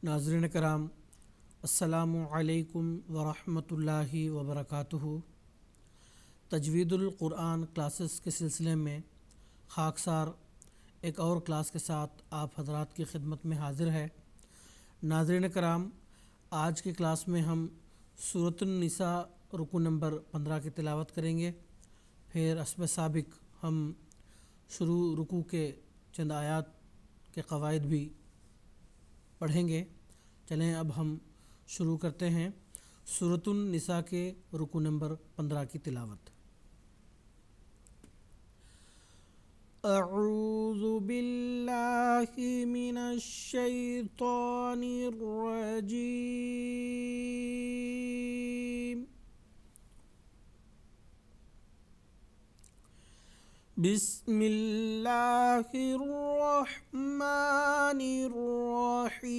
ناظرین کرام، السلام علیکم ورحمۃ اللہ وبرکاتہ۔ تجوید القرآن کلاسز کے سلسلے میں خاکسار ایک اور کلاس کے ساتھ آپ حضرات کی خدمت میں حاضر ہے۔ ناظرین کرام، آج کی کلاس میں ہم سورۃ النساء رکوع نمبر 15 کی تلاوت کریں گے، پھر حسب سابق ہم شروع رکوع کے چند آیات کے قواعد بھی پڑھیں گے۔ چلیں اب ہم شروع کرتے ہیں سورۃ النساء کے رکوع نمبر 15 کی تلاوت۔ اعوذ باللہ من الشیطان الرجیم، بسم اللہ الرحمن الرحیم۔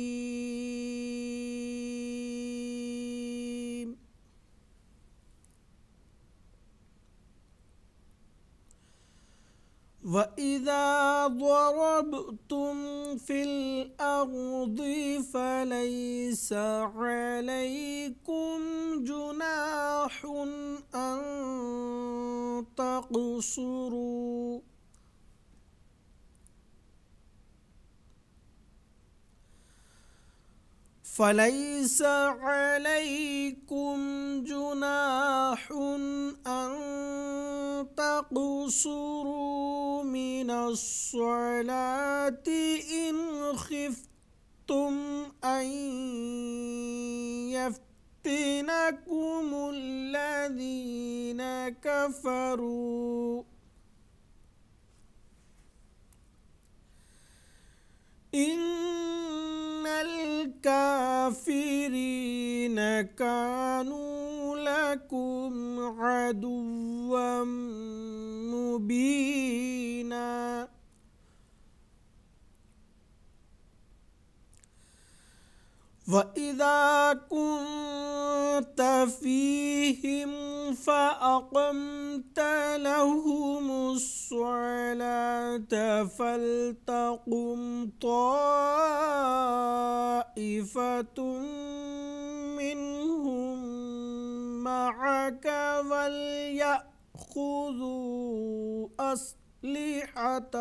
وَإِذَا ضَرَبْتُمْ فِي الْأَرْضِ فَلَيْسَ عَلَيْكُمْ جُنَاحٌ أَن تَقْصُرُوا فَلَيْسَ عَلَيْكُمْ جُنَاحٌ أَن تَقْصُرُوا مِنَ الصَّلَاةِ إِنْ خِفْتُمْ أَن يَفْتِنَكُمُ الَّذِينَ كَفَرُوا إِنَّ الْكَافِرِينَ كَانُوا لَكُمْ عَدُوًّا مُبِينًا۔ وَإِذَا كُنْتَ فِيهِمْ فَأَقَمْتَ لَهُمُ الصَّلَاةَ فَلْتَقُمْ طَائِفَةٌ مِّنْهُمْ مَعَكَ وَلْيَأْخُذُوا أَسْلِحَتَهُمْ،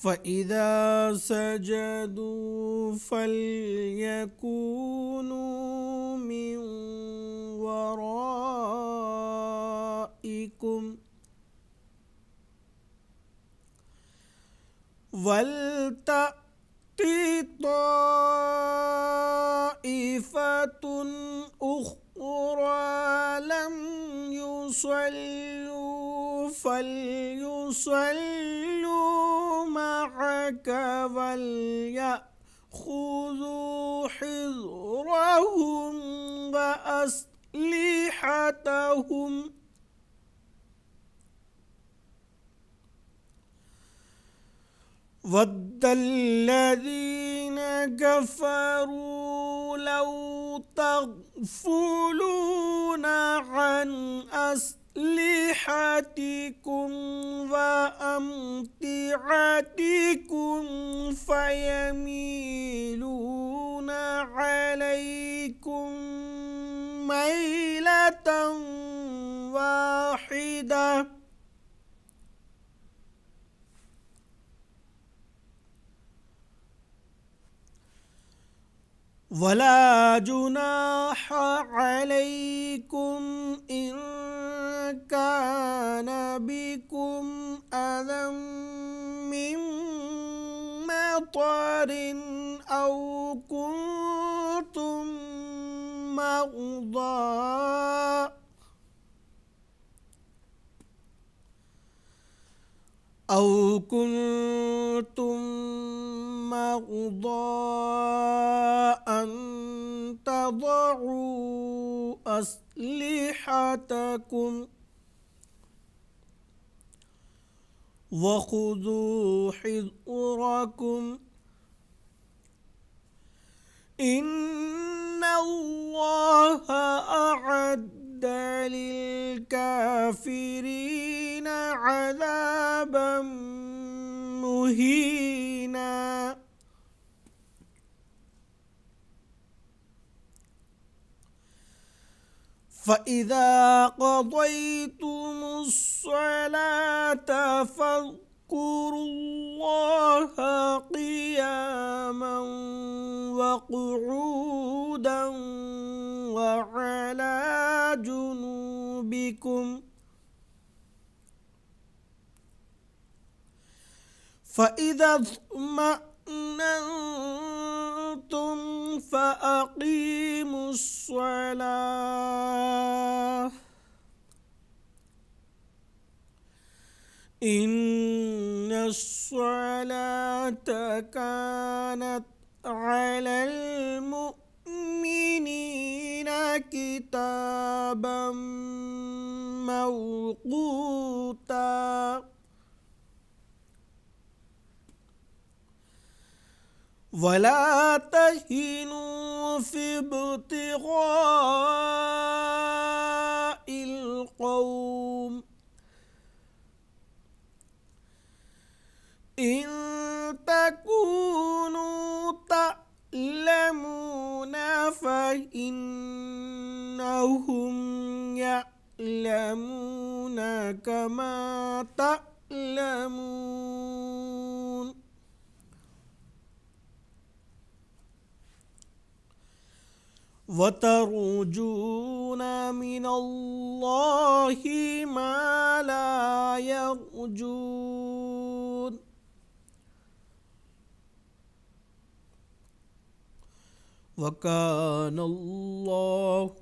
فَإِذَا سَجَدُوا فَلْيَكُونُوا مِنْ وَرَائِكُمْ وَلْتَأْتِ طَائِفَةٌ أُخْرَى لَمْ يُصَلُّوا فَلْيُصَلُّوا مَعَكَ وَلْيَأْخُذُوا حِذْرَهُمْ وَأَسْلِحَتَهُمْ، وَدَّ الَّذِينَ كَفَرُوا لَوْ تَغْفُلُونَ عَنْ أَسْلِحَتِكُمْ وَأَمْتِعَتِكُمْ فَيَمِيلُونَ عَلَيْكُمْ مَيْلَةً وَاحِدَةً، وَلَا جُنَاحَ عَلَيْكُمْ إِن كَانَ بِكُمْ أَذًى مِّن مَّطَرٍ أَوْ كُنتُم مَّرْضَىٰ أَن تَضَعُوا أَسْلِحَتَكُمْ، وَخُذُوا حِذْرَكُمْ إِنَّ اللَّهَ أَعَدَّ لِلْكَافِرِينَ عَذَابًا تمهينا فإذا قضيتم الصلاة فاذكروا الله قياما وقعودا وعلى جنوبكم فإذا اطمأننتم فأقيموا الصلاة إن الصلاة كانت على المؤمنين كتابا موقوتا ولا تهنوا في ابتغاء القوم إن تكونوا تعلمون فإنهم يعلمون كما تعلمون وترجون من الله ما لا يرجون وكان الله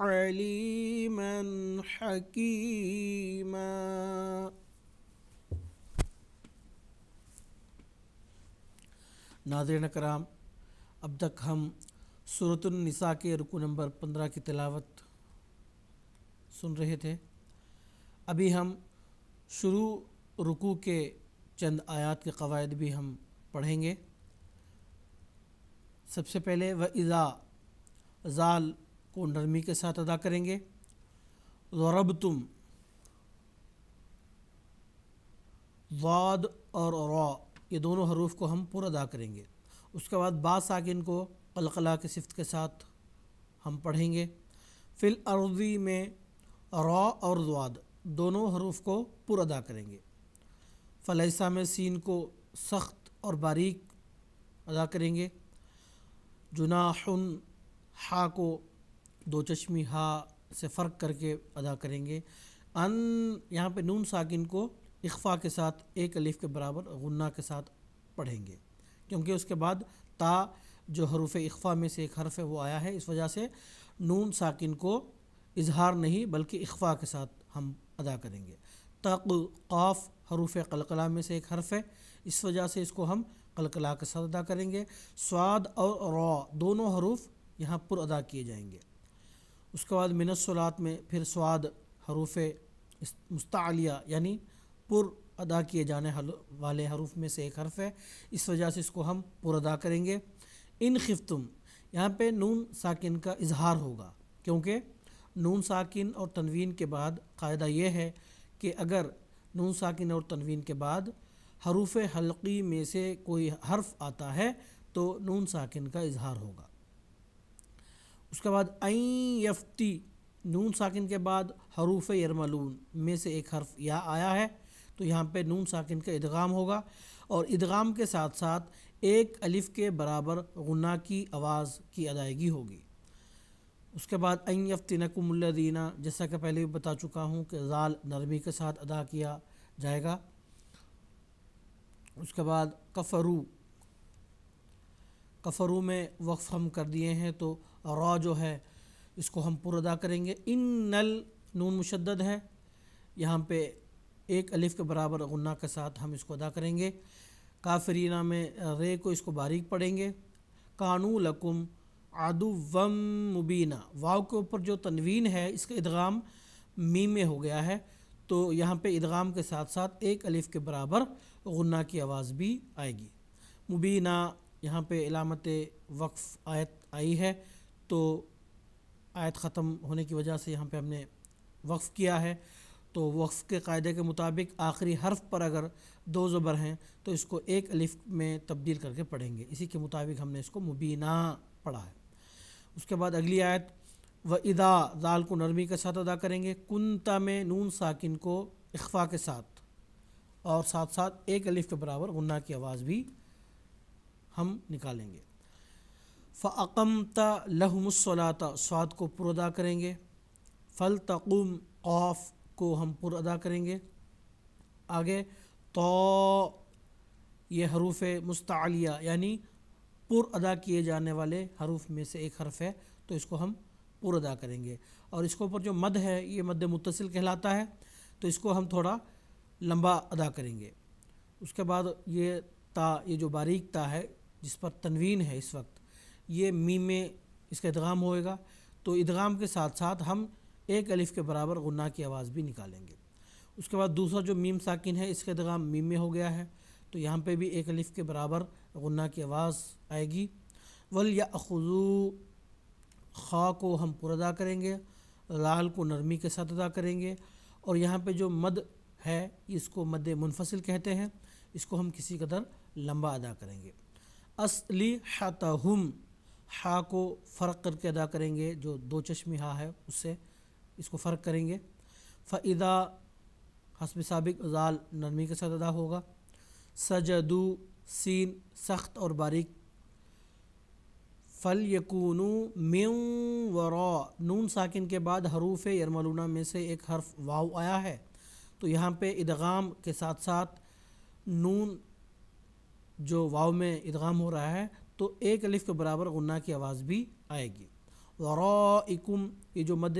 عليما حكيما۔ ناظرین کرام، اب تک ہم سورۃ النساء کے رکوع نمبر 15 کی تلاوت سن رہے تھے۔ ابھی ہم شروع رکوع کے چند آیات کے قواعد بھی ہم پڑھیں گے۔ سب سے پہلے وَإِذَا زال کو نرمی کے ساتھ ادا کریں گے۔ ضربتم، ضاد اور را یہ دونوں حروف کو ہم پر ادا کریں گے۔ اس کے بعد با ساکن کو قلقلہ کی صفت کے ساتھ ہم پڑھیں گے۔ فی الارض میں را اور ضاد دونوں حروف کو پر ادا کریں گے۔ فلیسا میں سین کو سخت اور باریک ادا کریں گے۔ جناح ہا کو دو چشمی ہا سے فرق کر کے ادا کریں گے۔ ان یہاں پہ نون ساکن کو اخفا کے ساتھ ایک الف کے برابر غنہ کے ساتھ پڑھیں گے، کیونکہ اس کے بعد تا جو حروف اخفا میں سے ایک حرف ہے وہ آیا ہے، اس وجہ سے نون ساکن کو اظہار نہیں بلکہ اخفا کے ساتھ ہم ادا کریں گے۔ تق قاف حروف قلقلہ میں سے ایک حرف ہے، اس وجہ سے اس کو ہم قلقلہ کے ساتھ ادا کریں گے۔ صاد اور را دونوں حروف یہاں پر ادا کیے جائیں گے۔ اس کے بعد من الصلاۃ میں پھر صاد حروف مستعلیہ یعنی پر ادا کیے جانے والے حروف میں سے ایک حرف ہے، اس وجہ سے اس کو ہم پر ادا کریں گے۔ ان خفتم یہاں پہ نون ساکن کا اظہار ہوگا، کیونکہ نون ساکن اور تنوین کے بعد قاعدہ یہ ہے کہ اگر نون ساکن اور تنوین کے بعد حروف حلقی میں سے کوئی حرف آتا ہے تو نون ساکن کا اظہار ہوگا۔ اس کے بعد این یفتی نون ساکن کے بعد حروف یرملون میں سے ایک حرف یا آیا ہے تو یہاں پہ نون ساکن کا ادغام ہوگا، اور ادغام کے ساتھ ساتھ ایک الف کے برابر غنہ کی آواز کی ادائیگی ہوگی۔ اس کے بعد این یفتنکم الذین، جیسا کہ پہلے بھی بتا چکا ہوں کہ زال نرمی کے ساتھ ادا کیا جائے گا۔ اس کے بعد کفرو میں وقف ہم کر دیے ہیں تو را جو ہے اس کو ہم پر ادا کریں گے۔ ان نون مشدد ہے، یہاں پہ ایک الف کے برابر غنہ کے ساتھ ہم اس کو ادا کریں گے۔ کافرینہ میں رے کو اس کو باریک پڑھیں گے۔ کانو لکم عدوا مبینہ، واو کے اوپر جو تنوین ہے اس کا ادغام میم میں ہو گیا ہے، تو یہاں پہ ادغام کے ساتھ ساتھ ایک الف کے برابر غنہ کی آواز بھی آئے گی۔ مبینہ یہاں پہ علامت وقف آیت آئی ہے تو آیت ختم ہونے کی وجہ سے یہاں پہ ہم نے وقف کیا ہے، تو وقف کے قاعدے کے مطابق آخری حرف پر اگر دو زبر ہیں تو اس کو ایک الف میں تبدیل کر کے پڑھیں گے، اسی کے مطابق ہم نے اس کو مبینہ پڑھا ہے۔ اس کے بعد اگلی آیت وَإِذَا ذال کو نرمی کے ساتھ ادا کریں گے، کنتا میں نون ساکن کو اخفا کے ساتھ اور ساتھ ساتھ ایک الف کے برابر غنہ کی آواز بھی ہم نکالیں گے۔ فَأَقَمْتَ لَهُمُ الصَّلَاةَ صاد کو پر ادا کریں گے، فَلْتَقُمْ قاف کو ہم پر ادا کریں گے۔ آگے تو یہ حروف مستعلیہ یعنی پر ادا کیے جانے والے حروف میں سے ایک حرف ہے، تو اس کو ہم پر ادا کریں گے، اور اس کے اوپر جو مد ہے یہ مد متصل کہلاتا ہے، تو اس کو ہم تھوڑا لمبا ادا کریں گے۔ اس کے بعد یہ تا، یہ جو باریک تا ہے جس پر تنوین ہے اس وقت، یہ میم میں اس کا ادغام ہوئے گا، تو ادغام کے ساتھ ساتھ ہم ایک الف کے برابر غنہ کی آواز بھی نکالیں گے۔ اس کے بعد دوسرا جو میم ساکن ہے اس کا ادغام میم میں ہو گیا ہے، تو یہاں پہ بھی ایک الف کے برابر غنہ کی آواز آئے گی۔ وَلْيَأْخُذُوا خا کو ہم پر ادا کریں گے، لال کو نرمی کے ساتھ ادا کریں گے، اور یہاں پہ جو مد ہے اس کو مد منفصل کہتے ہیں، اس کو ہم کسی قدر لمبا ادا کریں گے۔ أَصْلِحَتَهُمْ ہا کو فرق کر کے ادا کریں گے، جو دو چشمی ہا ہے اس سے اس کو فرق کریں گے۔ فَإِذَا حسب سابق ذال نرمی کے ساتھ ادا ہوگا۔ سجدو سین سخت اور باریک۔ فَلْيَكُونُوا مِن وَرَاء نون ساکن کے بعد حروف یرملون میں سے ایک حرف واو آیا ہے، تو یہاں پہ ادغام کے ساتھ ساتھ نون جو واو میں ادغام ہو رہا ہے تو ایک الف کے برابر غنہ کی آواز بھی آئے گی۔ وَرَائِكُمْ یہ جو مد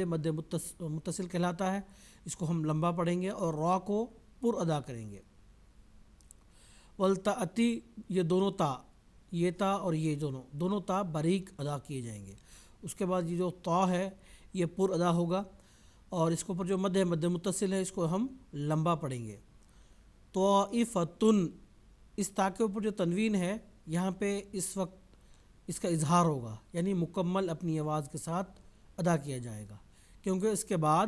متصل کہلاتا ہے، اس کو ہم لمبا پڑھیں گے اور را کو پر ادا کریں گے۔ وَلْتَأْتِ یہ دونوں تا، یہ تا اور یہ دونوں تا باریک ادا کیے جائیں گے۔ اس کے بعد یہ جو تا ہے یہ پر ادا ہوگا، اور اس کے اوپر جو مد ہے مد متصل ہے، اس کو ہم لمبا پڑھیں گے۔ طَائِفَةٌ اس تا کے اوپر جو تنوین ہے یہاں پہ اس وقت اس کا اظہار ہوگا، یعنی مکمل اپنی آواز کے ساتھ ادا کیا جائے گا، کیونکہ اس کے بعد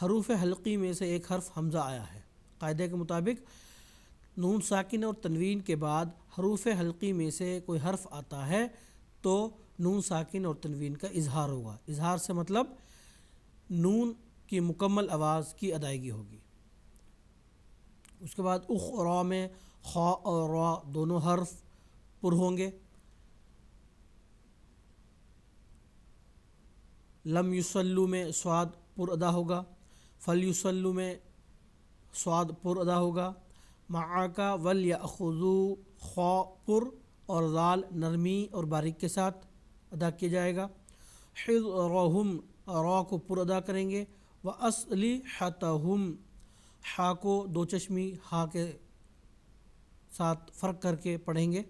حروف حلقی میں سے ایک حرف حمزہ آیا ہے۔ قاعدے کے مطابق نون ساکن اور تنوین کے بعد حروف حلقی میں سے کوئی حرف آتا ہے تو نون ساکن اور تنوین کا اظہار ہوگا۔ اظہار سے مطلب نون کی مکمل آواز کی ادائیگی ہوگی۔ اس کے بعد اخرا میں خا اور را دونوں حرف پر ہوں گے۔ لم یصلو میں صاد پر ادا ہوگا۔ فلیصلو میں صاد پر ادا ہوگا۔ معاکا ولیأخذوا خا پر اور ذال نرمی اور باریک کے ساتھ ادا کیا جائے گا۔ حذرہم را کو پر ادا کریں گے۔ وَأَصْلِحَتَهُمْ ہا کو دو چشمی ہا کے ساتھ فرق کر کے پڑھیں گے،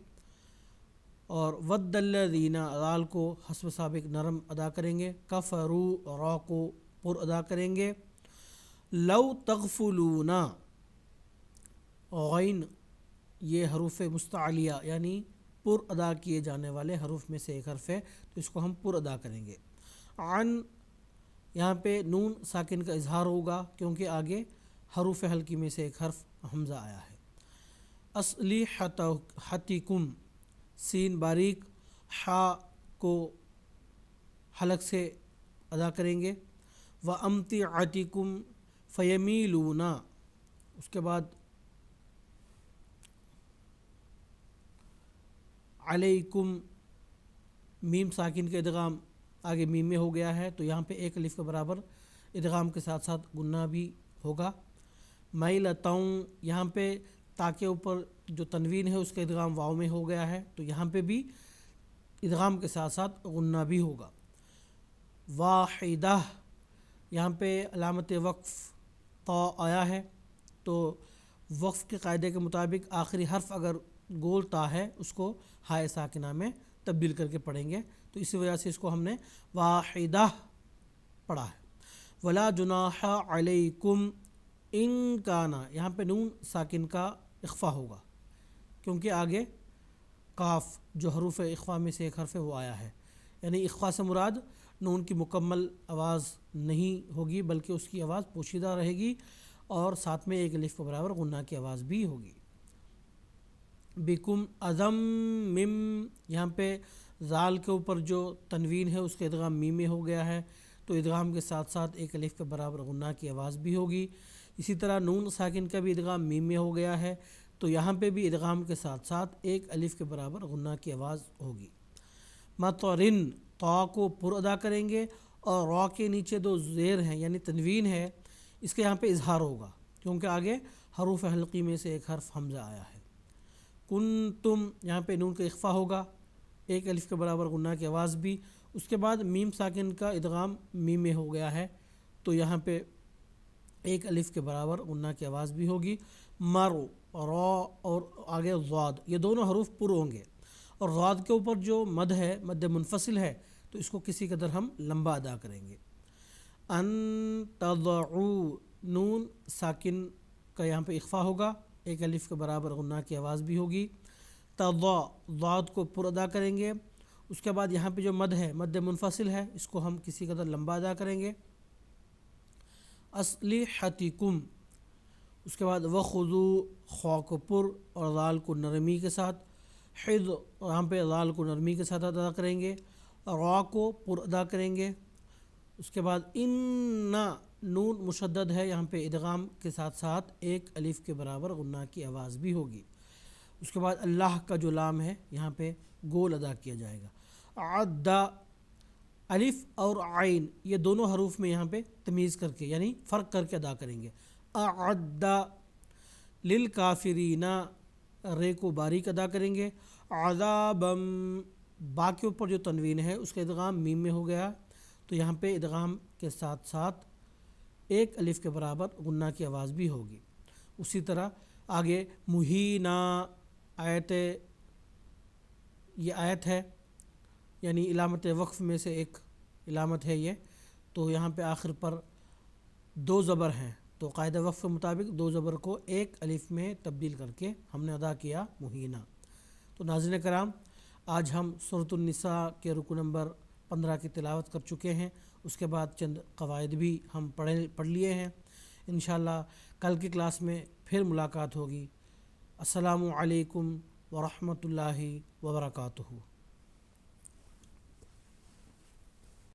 اور وَدَّ الَّذِينَ ذال کو حسب سابق نرم ادا کریں گے۔ کفروا را کو پر ادا کریں گے۔ لو تغفلون غین یہ حروف مستعلیہ یعنی پر ادا کیے جانے والے حروف میں سے ایک حرف ہے، تو اس کو ہم پر ادا کریں گے۔ عن یہاں پہ نون ساکن کا اظہار ہوگا کیونکہ آگے حروف حلقی میں سے ایک حرف حمزہ آیا ہے۔ اصلحتکم سین باریک، ہا کو حلق سے ادا کریں گے۔ وَأَمْتِعَتِكُمْ فَيَمِيلُونَ اس کے بعد علیکم میم ساکن کے ادغام آگے میم میں ہو گیا ہے، تو یہاں پہ ایک الف کے برابر ادغام کے ساتھ ساتھ گنہ بھی ہوگا۔ مَيْلَتَوْں یہاں پہ تا کے اوپر جو تنوین ہے اس کا ادغام واو میں ہو گیا ہے، تو یہاں پہ بھی ادغام کے ساتھ ساتھ غنہ بھی ہوگا۔ واحدہ یہاں پہ علامت وقف تا آیا ہے، تو وقف کے قاعدے کے مطابق آخری حرف اگر گول تا ہے اس کو ہائے ساکنہ میں تبدیل کر کے پڑھیں گے، تو اسی وجہ سے اس کو ہم نے واحدہ پڑھا ہے۔ ولا جناح علیکم ان کانا یہاں پہ نون ساکن کا اخفا ہوگا کیونکہ آگے کاف جو حروف اخفا میں سے ایک حرف ہے وہ آیا ہے، یعنی اخفا سے مراد نون کی مکمل آواز نہیں ہوگی بلکہ اس کی آواز پوشیدہ رہے گی، اور ساتھ میں ایک الف کے برابر غنہ کی آواز بھی ہوگی۔ بکم ازم مم، یہاں پہ زال کے اوپر جو تنوین ہے اس کا ادغام میم میں ہو گیا ہے، تو ادغام کے ساتھ ساتھ ایک الف کے برابر غنہ کی آواز بھی ہوگی۔ اسی طرح نون ساکن کا بھی ادغام میم میں ہو گیا ہے، تو یہاں پہ بھی ادغام کے ساتھ ساتھ ایک الف کے برابر غنہ کی آواز ہوگی۔ مطرن، طا کو پر ادا کریں گے اور را کے نیچے دو زیر ہیں یعنی تنوین ہے، اس کے یہاں پہ اظہار ہوگا کیونکہ آگے حروف حلقی میں سے ایک حرف حمزہ آیا ہے۔ کنتم، یہاں پہ نون کا اخفا ہوگا، ایک الف کے برابر غنہ کی آواز بھی، اس کے بعد میم ساکن کا ادغام میم میں ہو گیا ہے، تو یہاں پہ ایک الف کے برابر غنہ کی آواز بھی ہوگی۔ مرو، را اور آگے ضاد، یہ دونوں حروف پر ہوں گے، اور ضاد کے اوپر جو مد ہے، مد منفصل ہے، تو اس کو کسی قدر ہم لمبا ادا کریں گے۔ ان تضعو، نون ساکن کا یہاں پہ اخفا ہوگا، ایک الف کے برابر غنہ کی آواز بھی ہوگی۔ تضع، ضاد کو پر ادا کریں گے، اس کے بعد یہاں پہ جو مد ہے، مد منفصل ہے، اس کو ہم کسی قدر لمبا ادا کریں گے۔ اسلحتکم، اس کے بعد وخذو، خوا کو پر اور ذال کو نرمی کے ساتھ، حض، یہاں پہ ذال کو نرمی کے ساتھ ادا کریں گے، را کو پر ادا کریں گے۔ اس کے بعد ان، نون مشدد ہے، یہاں پہ ادغام کے ساتھ ساتھ ایک الف کے برابر غنہ کی آواز بھی ہوگی۔ اس کے بعد اللہ کا جو لام ہے یہاں پہ گول ادا کیا جائے گا۔ عد، الف اور عین یہ دونوں حروف میں یہاں پہ تمیز کر کے یعنی فرق کر کے ادا کریں گے۔ اعد، للکافرین، رے کو باریک ادا کریں گے۔ عذابم، با کے اوپر جو تنوین ہے اس کا ادغام میم میں ہو گیا، تو یہاں پہ ادغام کے ساتھ ساتھ ایک الف کے برابر غنہ کی آواز بھی ہوگی۔ اسی طرح آگے مہینہ، آیت، یہ آیت ہے یعنی علامت وقف میں سے ایک علامت ہے یہ، تو یہاں پہ آخر پر دو زبر ہیں، تو قاعدہ وقف کے مطابق دو زبر کو ایک الف میں تبدیل کر کے ہم نے ادا کیا مہینہ۔ تو ناظرین کرام، آج ہم سورۃ النساء کے رکو نمبر 15 کی تلاوت کر چکے ہیں، اس کے بعد چند قواعد بھی ہم پڑھ لیے ہیں۔ انشاءاللہ کل کی کلاس میں پھر ملاقات ہوگی۔ السلام علیکم ورحمۃ اللہ وبرکاتہ۔